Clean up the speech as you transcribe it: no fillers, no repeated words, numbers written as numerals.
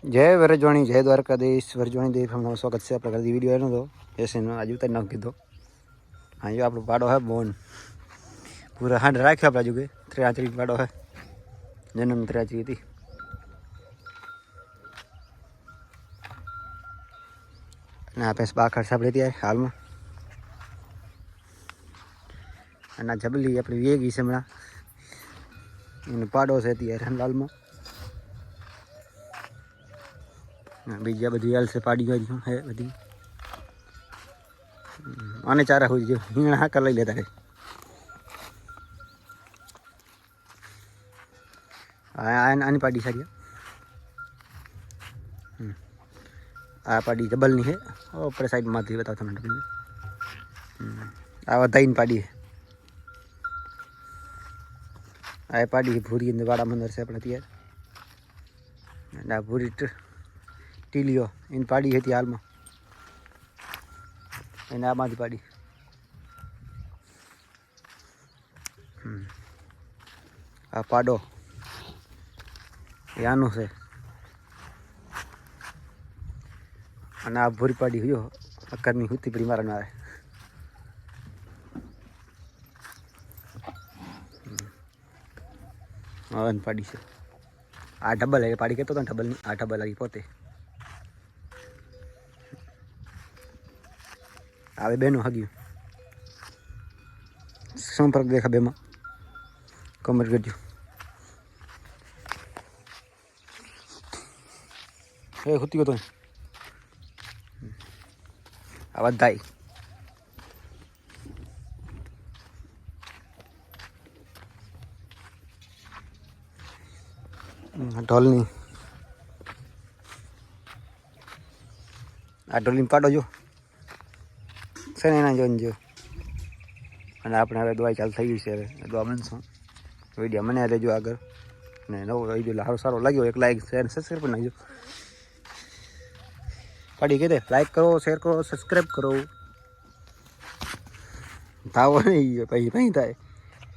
जय वरजवाणी जय द्वारकाधीश वरजवाणी देव हमारा स्वागत से आप वीडियो है ना तो ऐसे ना आज उतर नाम कीधो हाँ ये आप पाड़ो है बोन पूरा हाथ राख्यो आप बाजू के त्रियाचरी पाड़ो है जन्म त्रियाचरी थी ना पैस बाखर सापड़े थी हाल में ना जबली अपनी वेगी से हमारा इन पाड़ो से थी हरनलाल में बीजा बधी हाल से पाड़ी गई है बधी आने चारा हो जो हिंगणा हाँ कर लेता है आनी पाड़ी सारी आ पाड़ी जबल नहीं है और ऊपर साइड में थी बताओ तुम्हें आ बताई पाड़ी है आ पाड़ी भूरी वाड़ा मंदिर से अपने त्यार ना भूरी टीलियो इन पाड़ी है हाल में એને આમાંથી પાડી આ પાડો એ આનું છે અને આ ભૂરી પાડી જો અકરની હુતી પડી મારા ના આવે પાડી છે આ ડબલ એ પાડી કહેતો હતો ડબલ ની આ ડબલ આવી પોતે આવે બેનું હગ્યું સંપર્ક દેખા બેમાં કમેન્ટ કરજો એ હુતી ગયો તો આ બધાય ઢોલની આ ઢોલની પાડો જો છે ને એના જોઈને જો અને આપણે હવે દવાઈ ચાલુ થઈ ગઈ છે હવે દવા બનશું વિડીયો મને લેજો આગળ ને નવો વિડીયો સારો લાગ્યો એક લાઈક શેર સબસ્ક્રાઈબ પણ નાખજો પાડી કહી દે લાઈક કરો શેર કરો સબસ્ક્રાઈબ કરો થાવો નહીં પછી થાય